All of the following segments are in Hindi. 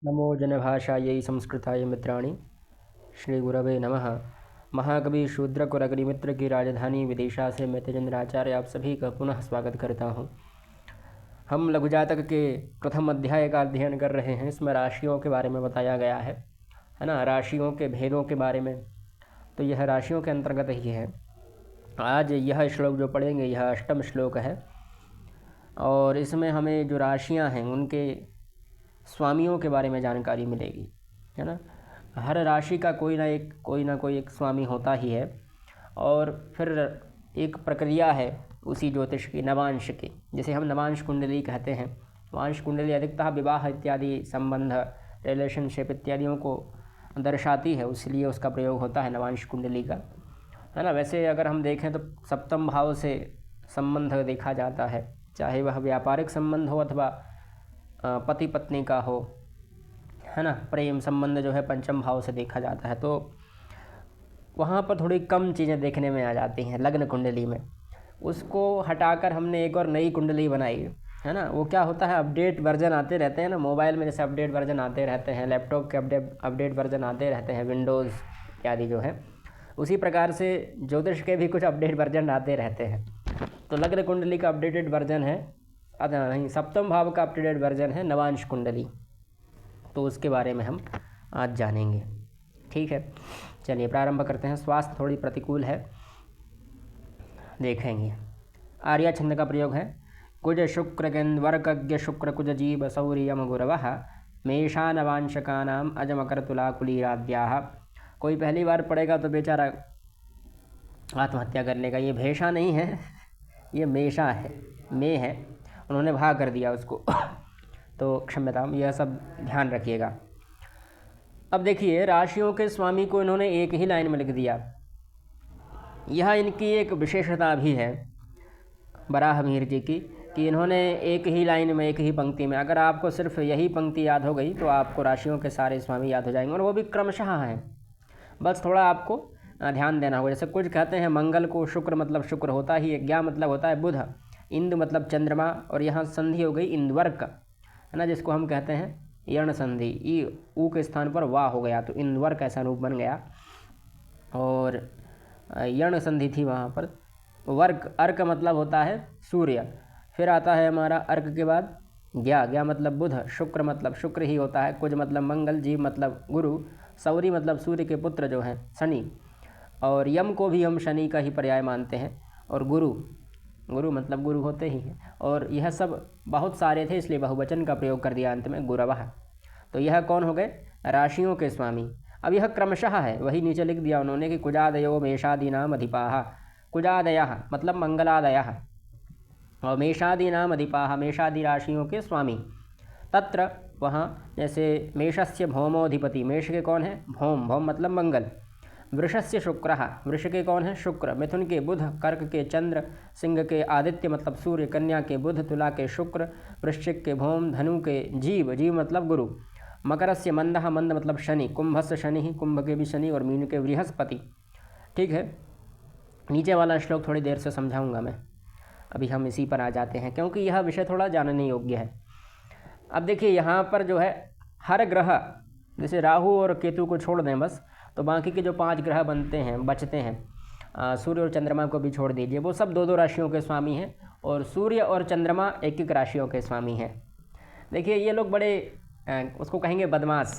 नमो जनभाषायै संस्कृताय मित्राणि। श्री गुरवे नमः। महाकवि शूद्रक और अग्निमित्र की राजधानी विदिशा से मैं तेजेंद्र आचार्य आप सभी का पुनः स्वागत करता हूँ। हम लघु जातक के प्रथम अध्याय का अध्ययन कर रहे हैं। इसमें राशियों के बारे में बताया गया है ना, राशियों के भेदों के बारे में। तो यह राशियों के अंतर्गत ही है। आज यह श्लोक जो पढ़ेंगे यह अष्टम श्लोक है और इसमें हमें जो राशियाँ हैं उनके स्वामियों के बारे में जानकारी मिलेगी, है ना। हर राशि का कोई ना कोई एक स्वामी होता ही है और फिर एक प्रक्रिया है उसी ज्योतिष की, नवांश की, जिसे हम नवांश कुंडली कहते हैं। नवांश कुंडली अधिकतः विवाह इत्यादि संबंध, रिलेशनशिप इत्यादियों को दर्शाती है, इसलिए उसका प्रयोग होता है नवांश कुंडली का, है ना। वैसे अगर हम देखें तो सप्तम भाव से संबंध देखा जाता है, चाहे वह व्यापारिक संबंध हो अथवा पति पत्नी का हो, है ना। प्रेम संबंध जो है पंचम भाव से देखा जाता है, तो वहाँ पर थोड़ी कम चीज़ें देखने में आ जाती हैं लग्न कुंडली में। उसको हटाकर हमने एक और नई कुंडली बनाई, है ना। वो क्या होता है, अपडेट वर्जन आते रहते हैं ना, मोबाइल में जैसे अपडेट वर्जन आते रहते हैं, लैपटॉप के अपडेट वर्जन आते रहते हैं, विंडोज़ इत्यादि जो है, उसी प्रकार से ज्योतिष के भी कुछ अपडेट वर्जन आते रहते हैं। तो लग्न कुंडली का अपडेटेड वर्जन है, नहीं, सप्तम भाव का अपडेटेड वर्जन है नवांश कुंडली। तो उसके बारे में हम आज जानेंगे, ठीक है। चलिए प्रारंभ करते हैं। स्वास्थ्य थोड़ी प्रतिकूल है, देखेंगे। आर्या छंद का प्रयोग है। कुज शुक्र गेन्द्वर्कज्ञ शुक्र कुज जीव सौर्यम गुरवः मेषा नवांशकानाम अजम कर तुला कुलीराद्याः। कोई पहली बार पढ़ेगा तो बेचारा आत्महत्या कर लेगा। ये भेषा नहीं है, ये मेषा है, मे है, उन्होंने भा कर दिया उसको तो क्षम्यताम, यह सब ध्यान रखिएगा। अब देखिए, राशियों के स्वामी को इन्होंने एक ही लाइन में लिख दिया। यह इनकी एक विशेषता भी है वराहमिहिर जी की, कि इन्होंने एक ही लाइन में, एक ही पंक्ति में, अगर आपको सिर्फ यही पंक्ति याद हो गई तो आपको राशियों के सारे स्वामी याद हो जाएंगे, और वो भी क्रमशः हैं। बस थोड़ा आपको ध्यान देना होगा। जैसे कुछ कहते हैं मंगल को शुक्र मतलब शुक्र होता ही है, ज्ञा मतलब होता है बुध, इंदु मतलब चंद्रमा, और यहाँ संधि हो गई इंद्वर्क, है ना, जिसको हम कहते हैं यर्ण संधि, ई ऊ के स्थान पर वाह हो गया तो इंद्वर्क ऐसा रूप बन गया, और यर्ण संधि थी वहाँ पर। वर्क, अर्क मतलब होता है सूर्य, फिर आता है हमारा अर्क के बाद ज्ञा, ज्ञा मतलब बुध, शुक्र मतलब शुक्र ही होता है, कुज मतलब मंगल, जीव मतलब गुरु, सौरी मतलब सूर्य के पुत्र जो हैं शनि, और यम को भी हम शनि का ही पर्याय मानते हैं, और गुरु, गुरु मतलब गुरु होते ही हैं। और यह सब बहुत सारे थे इसलिए बहुवचन का प्रयोग कर दिया अंत में, गुरवः। तो यह कौन हो गए, राशियों के स्वामी। अब यह क्रमशः है, वही नीचे लिख दिया उन्होंने कि कुजादयो मेषादीनाम अधिपाः। कुजादयः मतलब मंगलादयः, और मेषादीनाम अधिपाः मेषादि राशियों के स्वामी। तत्र वहाँ, जैसे मेषस्य भौमोधिपति, मेष के कौन है, भौम, भौम मतलब मंगल। वृषस्य शुक्रः, वृष के कौन है, शुक्र। मिथुन के बुध, कर्क के चंद्र, सिंह के आदित्य मतलब सूर्य, कन्या के बुध, तुला के शुक्र, वृश्चिक के भौम, धनु के जीव, जीव मतलब गुरु। मकरस्य मंदः, मंद मतलब शनि, कुंभस्य शनि, कुंभ के भी शनि, और मीन के बृहस्पति। ठीक है, नीचे वाला श्लोक थोड़ी देर से समझाऊंगा मैं, अभी हम इसी पर आ जाते हैं क्योंकि यह विषय थोड़ा जानने योग्य है। अब देखिए यहाँ पर जो है हर ग्रह, जैसे राहु और केतु को छोड़ दें बस, तो बाकी के जो 5 ग्रह बनते हैं, बचते हैं, सूर्य और चंद्रमा को भी छोड़ दीजिए, वो सब 2-2 राशियों के स्वामी हैं, और सूर्य और चंद्रमा 1-1 राशियों के स्वामी हैं। देखिए ये लोग बड़े उसको कहेंगे बदमाश,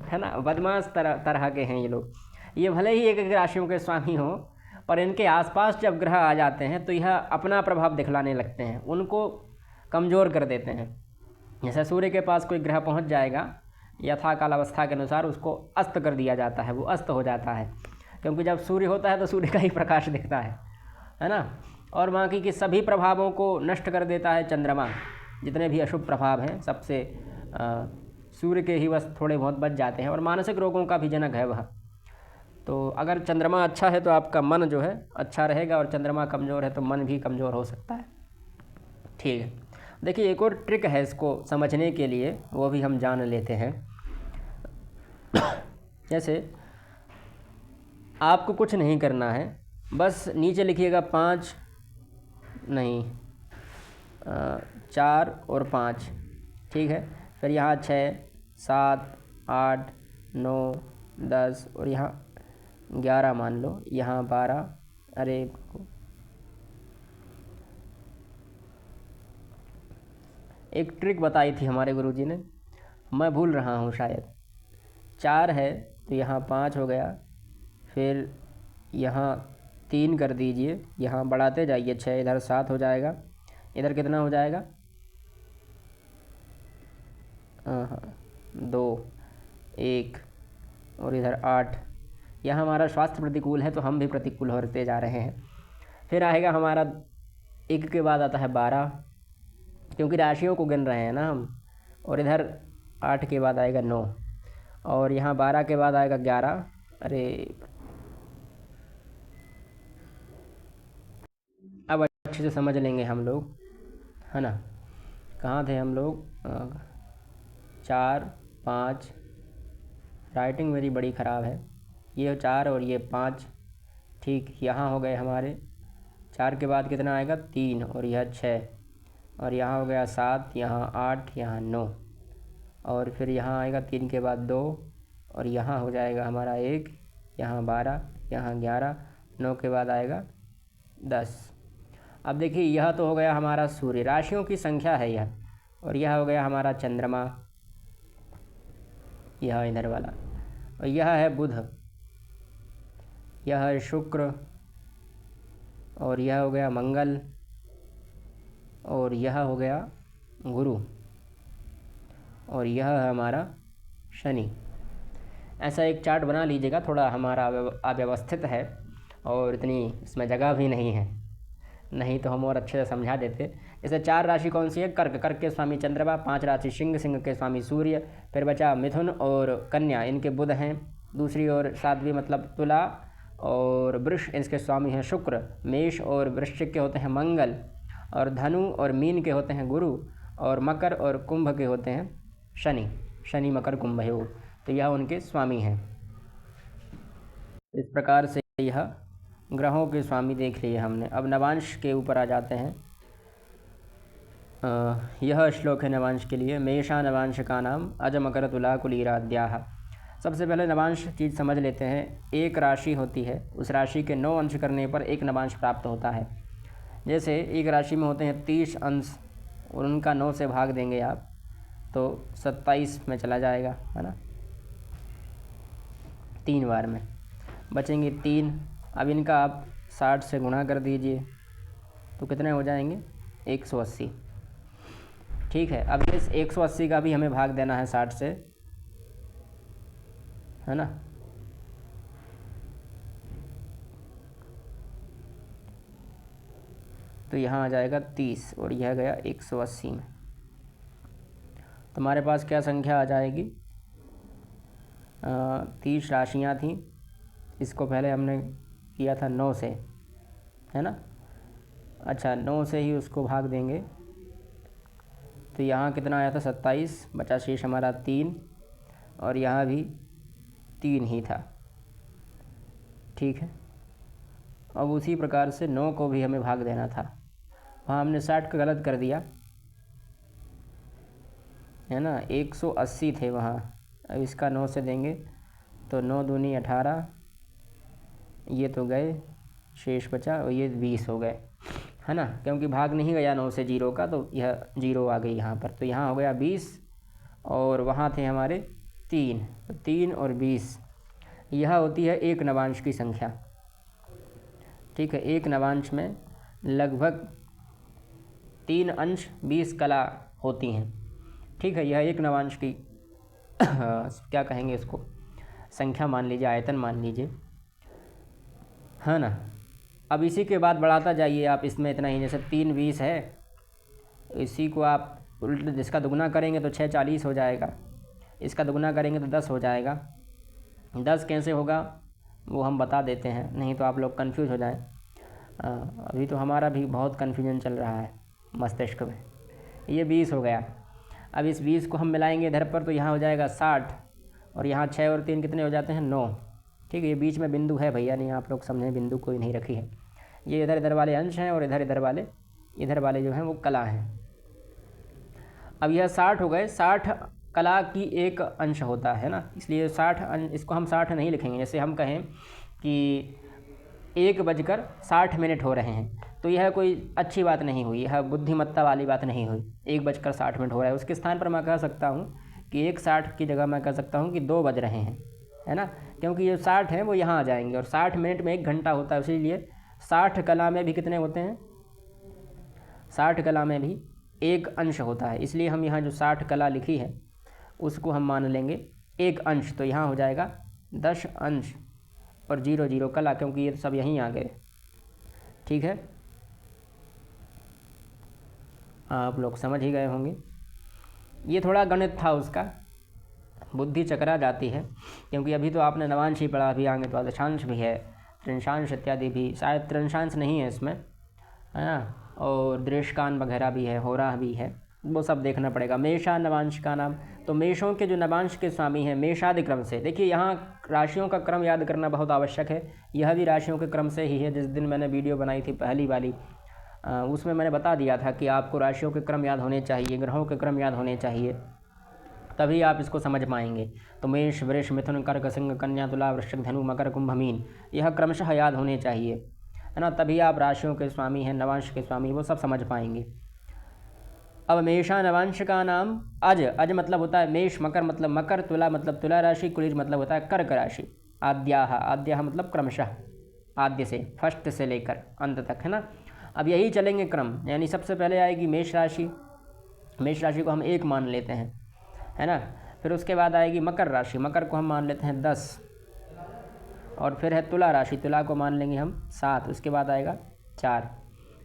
है ना, बदमाश तरह के हैं ये लोग। ये भले ही 1-1 राशियों के स्वामी हों, पर इनके आसपास जब ग्रह आ जाते हैं तो यह अपना प्रभाव दिखलाने लगते हैं, उनको कमज़ोर कर देते हैं। जैसे सूर्य के पास कोई ग्रह पहुंच जाएगा, यथा काल अवस्था के अनुसार उसको अस्त कर दिया जाता है, वो अस्त हो जाता है, क्योंकि जब सूर्य होता है तो सूर्य का ही प्रकाश दिखता है ना। और बाकी के सभी प्रभावों को नष्ट कर देता है चंद्रमा, जितने भी अशुभ प्रभाव हैं सबसे सूर्य के ही बस थोड़े बहुत बच जाते हैं, और मानसिक रोगों का भी जनक है वह। तो अगर चंद्रमा अच्छा है तो आपका मन जो है अच्छा रहेगा, और चंद्रमा कमज़ोर है तो मन भी कमज़ोर हो सकता है। ठीक है, देखिए एक और ट्रिक है इसको समझने के लिए, वो भी हम जान लेते हैं। जैसे आपको कुछ नहीं करना है, बस नीचे लिखिएगा 5 नहीं 4 और 5, ठीक है, फिर यहाँ 6 7, 8, 9, 10 और यहाँ 11 मान लो, यहाँ 12। अरे एक ट्रिक बताई थी हमारे गुरुजी ने, मैं भूल रहा हूँ शायद। 4 है तो यहाँ 5 हो गया, फिर यहाँ 3 कर दीजिए, यहाँ बढ़ाते जाइए 6, इधर 7 हो जाएगा, इधर कितना हो जाएगा? हाँ 2, 1 और इधर 8। यह हमारा स्वास्थ्य प्रतिकूल है तो हम भी प्रतिकूल होते जा रहे हैं। फिर आएगा हमारा 1 के बाद आता है 12, क्योंकि राशियों को गिन रहे हैं ना हम। और इधर 8 के बाद आएगा 9 और यहाँ 12 के बाद आएगा 11। अरे अब अच्छे से समझ लेंगे हम लोग, है ना। कहाँ थे हम लोग? 4, 5। राइटिंग मेरी बड़ी ख़राब है। ये 4 और ये 5, ठीक यहाँ हो गए हमारे। 4 के बाद कितना आएगा? 3 और यह 6 और यहाँ हो गया 7, यहाँ 8, यहाँ 9 और फिर यहाँ आएगा 3 के बाद 2 और यहाँ हो जाएगा हमारा 1, यहाँ 12, यहाँ 11, 9 के बाद आएगा 10। अब देखिए यह तो हो गया हमारा सूर्य, राशियों की संख्या है यह, और यह हो गया हमारा चंद्रमा, यह इधर वाला, और यह है बुध, यह है शुक्र, और यह हो गया मंगल, और यह हो गया गुरु, और यह है हमारा शनि। ऐसा एक चार्ट बना लीजिएगा, थोड़ा हमारा अव्यवस्थित है और इतनी इसमें जगह भी नहीं है, नहीं तो हम और अच्छे से समझा देते। जैसे 4 राशि कौन सी है? कर्क, कर्क के स्वामी चंद्रमा। 5 राशि सिंह, सिंह के स्वामी सूर्य। फिर बचा मिथुन और कन्या, इनके बुध हैं। दूसरी ओर 7वीं मतलब तुला और वृष, इसके स्वामी हैं शुक्र। मेष और वृश्चिक के होते हैं मंगल, और धनु और मीन के होते हैं गुरु, और मकर और कुंभ के होते हैं शनि। शनि मकर कुंभ योग, तो यह उनके स्वामी हैं। इस प्रकार से यह ग्रहों के स्वामी देख लिए हमने। अब नवांश के ऊपर आ जाते हैं। यह श्लोक है नवांश के लिए। मेषा नवांश का नाम अज मकर तुला कुलीराद्याः। सबसे पहले नवांश चीज़ समझ लेते हैं। एक राशि होती है, उस राशि के 9 अंश करने पर एक नवांश प्राप्त होता है। जैसे एक राशि में होते हैं 30 अंश और उनका 9 से भाग देंगे आप तो 27 में चला जाएगा, है ना। 3 बार में बचेंगे 3। अब इनका आप 60 से गुणा कर दीजिए तो कितने हो जाएंगे? 180। ठीक है, अब इस 180 का भी हमें भाग देना है 60 से, है ना। तो यहाँ आ जाएगा 30 और यह गया 180 में। तुम्हारे पास क्या संख्या आ जाएगी? 30 राशियाँ थीं, इसको पहले हमने किया था 9 से, है ना। अच्छा 9 से ही उसको भाग देंगे तो यहाँ कितना आया था? 27, बचा शेष हमारा 3 और यहाँ भी 3 ही था। ठीक है, अब उसी प्रकार से 9 को भी हमें भाग देना था। वहाँ हमने 60 का गलत कर दिया, है ना। 180 थे वहाँ, अब इसका 9 से देंगे तो 9 दूनी 18, ये तो गए, शेष बचा और ये 20 हो गए, है ना। क्योंकि भाग नहीं गया 9 से 0 का तो यह 0 आ गई यहाँ पर, तो यहाँ हो गया 20 और वहाँ थे हमारे 3, तो 3 और 20 यह होती है एक नवांश की संख्या। ठीक है, एक नवांश में लगभग 3 अंश 20 कला होती हैं। ठीक है, यह एक नवांश की क्या कहेंगे इसको, संख्या मान लीजिए, आयतन मान लीजिए, है ना। अब इसी के बाद बढ़ाता जाइए आप इसमें इतना ही। जैसे 3 20 है, इसी को आप उल्ट जिसका दुगना करेंगे तो 6 40 हो जाएगा, इसका दुगना करेंगे तो 10 हो जाएगा। 10 कैसे होगा वो हम बता देते हैं, नहीं तो आप लोग कंफ्यूज हो जाएं। अभी तो हमारा भी बहुत कन्फ्यूजन चल रहा है मस्तिष्क में। ये 20 हो गया, अब इस 20 को हम मिलाएंगे इधर पर तो यहाँ हो जाएगा 60 और यहाँ 6 और 3 कितने हो जाते हैं? 9। ठीक है, ये बीच में बिंदु है भैया, नहीं आप लोग समझें, बिंदु कोई नहीं रखी है। ये इधर इधर वाले अंश हैं और इधर वाले जो हैं वो कला हैं। अब यह 60 हो गए। 60 कला की एक अंश होता है ना, इसलिए 60 अंश, इसको हम 60 नहीं लिखेंगे। जैसे हम कहें कि 1:60 हो रहे हैं, तो यह कोई अच्छी बात नहीं हुई, यह बुद्धिमत्ता वाली बात नहीं हुई। 1:60 हो रहा है, उसके स्थान पर मैं कह सकता हूँ कि 1:60 की जगह मैं कह सकता हूँ कि 2 बज रहे हैं, है ना, क्योंकि ये 60 हैं वो यहाँ आ जाएंगे, और 60 मिनट में 1 घंटा होता है, इसीलिए 60 कला में भी कितने होते हैं, 60 कला में भी एक अंश होता है, इसलिए हम यहाँ जो 60 कला लिखी है उसको हम मान लेंगे एक अंश, तो यहाँ हो जाएगा 10 अंश और 00 कला, क्योंकि ये सब यहीं आ गए। ठीक है, आप लोग समझ ही गए होंगे। ये थोड़ा गणित था, उसका बुद्धि चकरा जाती है, क्योंकि अभी तो आपने नवांश ही पढ़ा, अभी आगे तो दशांश भी है, त्रिंशांश इत्यादि भी, शायद त्रिंशांश नहीं है इसमें, है ना, और दृष्कान वगैरह भी है, होरा भी है, वो सब देखना पड़ेगा। मेषा नवांश का नाम, तो मेषों के जो नवांश के स्वामी हैं मेषादि क्रम से, देखिए यहाँ राशियों का क्रम याद करना बहुत आवश्यक है, यह भी राशियों के क्रम से ही है। जिस दिन मैंने वीडियो बनाई थी पहली वाली, उसमें मैंने बता दिया था कि आपको राशियों के क्रम याद होने चाहिए, ग्रहों के क्रम याद होने चाहिए, तभी आप इसको समझ पाएंगे। तो मेष, वृष, मिथुन, कर्क, सिंह, कन्या, तुला, वृश्चिक, धनु, मकर, कुंभ, मीन, यह क्रमशः याद होने चाहिए, है ना, तभी आप राशियों के स्वामी हैं, नवांश के स्वामी, वो सब समझ पाएंगे। अब मेषा नवांश का नाम अज, अज मतलब होता है मेष, मकर मतलब मकर, तुला मतलब तुला राशि, कुलिज मतलब होता है कर्क राशि, आद्याह, आद्याह मतलब क्रमशः, आद्य से, फर्स्ट से लेकर अंत तक, है ना। अब यही चलेंगे क्रम, यानी सबसे पहले आएगी मेष राशि, मेष राशि को हम 1 मान लेते हैं, है ना, फिर उसके बाद आएगी मकर राशि, मकर को हम मान लेते हैं 10, और फिर है तुला राशि, तुला को मान लेंगे हम 7, उसके बाद आएगा 4,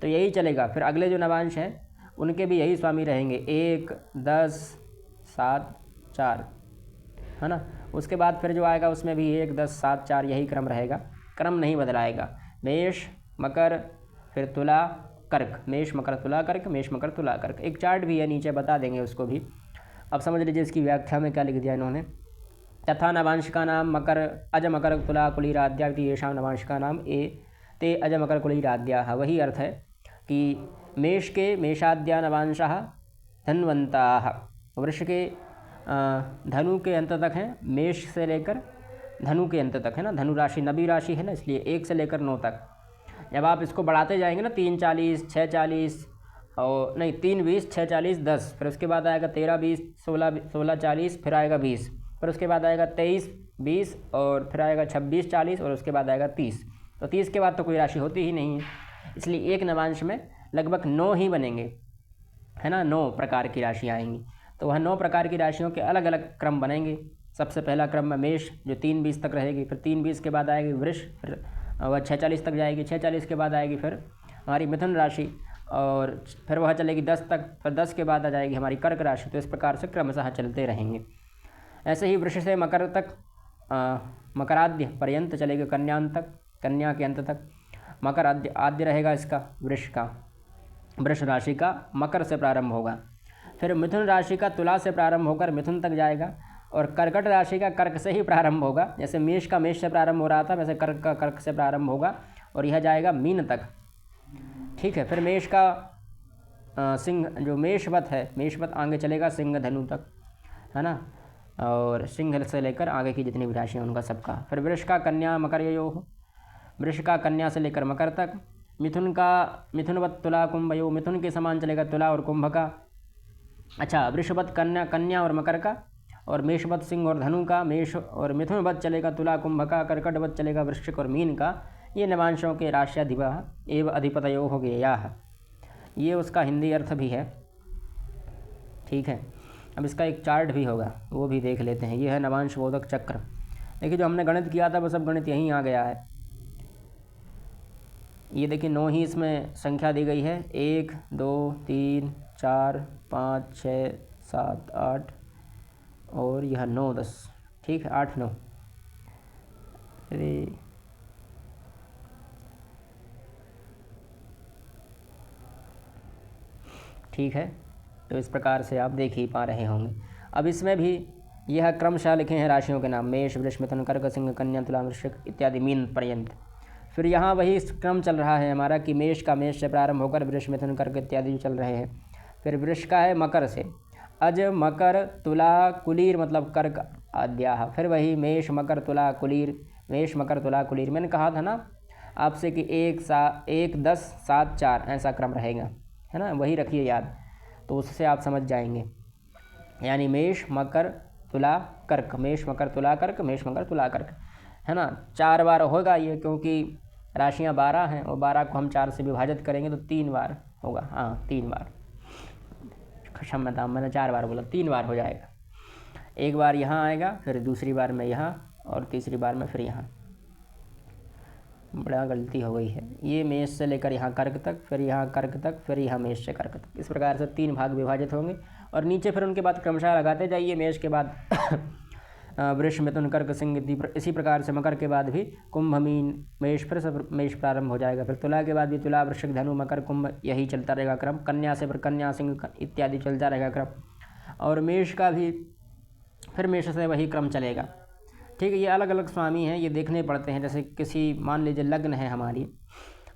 तो यही चलेगा। फिर अगले जो नवांश हैं उनके भी यही स्वामी रहेंगे, 1, 10, 7, 4, है ना। उसके बाद फिर जो आएगा उसमें भी 1, 10, 7, 4 यही क्रम रहेगा, क्रम नहीं बदलाएगा। मेष, मकर, फिर तुला, कर्क, मेष, मकर, तुला, कर्क, मेष, मकर, तुला, कर्क। एक चार्ट भी है नीचे, बता देंगे उसको भी। अब समझ लीजिए इसकी व्याख्या में क्या लिख दिया इन्होंने, तथा नवांश का नाम मकर, अज, मकर, तुला, कुलीराद्या, येषां नवांश का नाम ते अज, मकर, कुलीराद्याः। वही अर्थ है कि मेष के मेषाद्या नवांशः धन्वन्ताः, वृष के धनु के अंत तक हैं, मेष से लेकर धनु के अंत तक, है ना, धनु राशि नबी राशि है ना, इसलिए 1 से लेकर 9 तक। जब आप इसको बढ़ाते जाएंगे ना, 3, 40, 6, 40, और नहीं 3, 20, 6, 40, 10, फिर उसके बाद आएगा 13, 20, 16, 40, फिर आएगा 20, फिर उसके बाद आएगा 23, 20, और फिर आएगा 26, 40, और उसके बाद आएगा 30। तो 30 के बाद तो कोई राशि होती ही नहीं है, इसलिए एक नवांश में लगभग 9 ही बनेंगे, है ना, 9 प्रकार की राशियाँ आएंगी। तो वह 9 प्रकार की राशियों के अलग अलग क्रम बनेंगे। सबसे पहला क्रम में मेष, जो 3, 20 तक रहेगी, फिर 3, 20 के बाद आएगी वृष, फिर वह 6, 40 तक जाएगी, 6, 40 के बाद आएगी फिर हमारी मिथुन राशि, और फिर वह चलेगी 10 तक, फिर 10 के बाद आ जाएगी हमारी कर्क राशि। तो इस प्रकार से क्रमशः चलते रहेंगे। ऐसे ही वृष से मकर तक, मकराद्य पर्यंत चलेगा, कन्यान तक, कन्या के अंत तक। मकर आद्य रहेगा इसका, वृष का, वृष राशि का मकर से प्रारंभ होगा, फिर मिथुन राशि का तुला से प्रारंभ होकर मिथुन तक जाएगा, और कर्कट राशि का कर्क से ही प्रारंभ होगा। जैसे मेष का मेष से प्रारंभ हो रहा था, वैसे कर्क का कर्क से प्रारंभ होगा, और यह जाएगा मीन तक। ठीक है, फिर मेष का सिंह, जो मेषवत है, मेषवत आगे चलेगा सिंह धनु तक, है ना, और सिंह से लेकर आगे की जितनी भी राशि हैं उनका सबका। फिर वृष का कन्या मकर योः, वृष का कन्या से लेकर मकर तक। मिथुन का मिथुनवत तुला कुंभयो, मिथुन के समान चलेगा तुला और कुंभ का। अच्छा, वृषवत कन्या और मकर का, और मेषवत सिंह और धनु का, मेष और मिथुनवत चलेगा तुला कुंभ का, कर्कटवत चलेगा वृश्चिक और मीन का। ये नवांशों के राश्याधिपः एवं अधिपतयो हो गया, ये उसका हिंदी अर्थ भी है। ठीक है, अब इसका एक चार्ट भी होगा, वो भी देख लेते हैं। ये है नवांश बोधक चक्र। देखिए जो हमने गणित किया था वो सब गणित यहीं आ गया है। ये देखिए 9 ही इसमें संख्या दी गई है, 1, 2, 3, 4, 5, 6, 7, 8 और यह 9, 10। ठीक है, 8, 9। अरे ठीक है, तो इस प्रकार से आप देख ही पा रहे होंगे। अब इसमें भी यह क्रमशः लिखे हैं राशियों के नाम, मेष, वृष, मिथुन, कर्क, सिंह, कन्या, तुला, वृश्चिक इत्यादि मीन पर्यंत। फिर यहाँ वही क्रम चल रहा है हमारा कि मेष का मेष से प्रारंभ होकर वृष, मिथुन, कर्क इत्यादि चल रहे हैं। फिर वृष का है मकर से, अज मकर तुला कुलीर मतलब कर्क आद्याः। फिर वही मेष मकर तुला कुलीर, मेष मकर तुला कुलीर। मैंने कहा था ना आपसे कि 1 10 7 4 ऐसा क्रम रहेगा, है ना, वही रखिए याद, तो उससे आप समझ जाएंगे। यानी मेष मकर तुला कर्क, मेष मकर तुला कर्क, मेष मकर तुला कर्क, है ना। 4 बार होगा ये, क्योंकि राशियाँ 12 हैं और 12 को हम 4 से विभाजित करेंगे तो 3 बार होगा। हाँ 3 बार, क्षमता मैंने 4 बार बोला, 3 बार हो जाएगा। एक बार यहाँ आएगा, फिर दूसरी बार में यहाँ, और तीसरी बार में फिर यहाँ। बड़ा गलती हो गई है, ये मेष से लेकर यहाँ कर्क तक, फिर यहाँ कर्क तक, फिर यहाँ मेष से कर्क तक, इस प्रकार से 3 भाग विभाजित होंगे। और नीचे फिर उनके बाद क्रमशः लगाते जाइए, मेष के बाद वृष मिथुन कर्क सिंह, इसी प्रकार से मकर के बाद भी कुंभ मीन मेष, फिर से मेष प्रारंभ हो जाएगा। फिर तुला के बाद भी तुला वृश्चिक धनु मकर कुंभ, यही चलता रहेगा क्रम। कन्या से फिर कन्या सिंह इत्यादि चलता रहेगा क्रम। और मेष का भी फिर मेष से वही क्रम चलेगा। ठीक है, ये अलग अलग स्वामी हैं, ये देखने पड़ते हैं। जैसे किसी मान लीजिए लग्न है हमारी,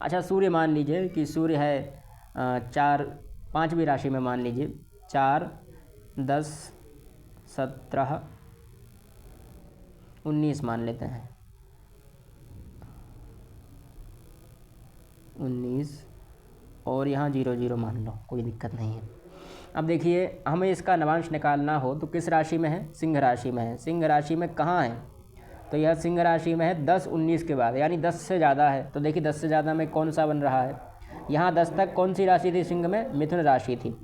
अच्छा सूर्य मान लीजिए कि सूर्य है 4 5वीं राशि में, मान लीजिए 4 10 17 19 मान लेते हैं, 19 और यहाँ 0 0 मान लो, कोई दिक्कत नहीं है। अब देखिए हमें इसका नवांश निकालना हो तो किस राशि में है, सिंह राशि में है। सिंह राशि में कहाँ है, तो यह सिंह राशि में है 10 19 के बाद, यानी 10 से ज़्यादा है। तो देखिए 10 से ज़्यादा में कौन सा बन रहा है, यहाँ 10 तक कौन सी राशि थी सिंह में, मिथुन राशि थी।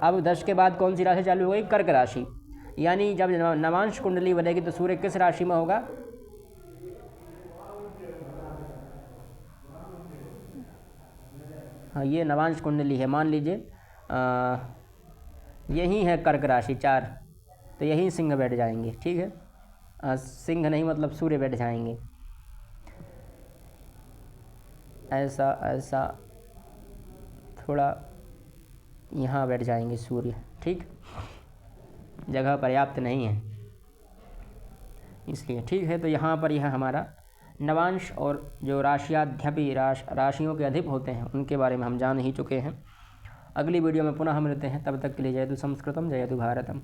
अब 10 के बाद कौन सी राशि चालू हो गई, कर्क राशि। यानी जब नवांश कुंडली बनेगी तो सूर्य किस राशि में होगा, हाँ ये नवांश कुंडली है, मान लीजिए यही है कर्क राशि 4, तो यही सिंह बैठ जाएंगे। ठीक है, सिंह नहीं मतलब सूर्य बैठ जाएंगे, ऐसा ऐसा थोड़ा यहाँ बैठ जाएंगे सूर्य। ठीक, जगह पर्याप्त नहीं है इसलिए। ठीक है, तो यहाँ पर यह हमारा नवांश और जो राशियाध्यपी राशियों के अधिप होते हैं उनके बारे में हम जान ही चुके हैं। अगली वीडियो में पुनः मिलते हैं, तब तक के लिए जयतु संस्कृतम जयतु भारतम।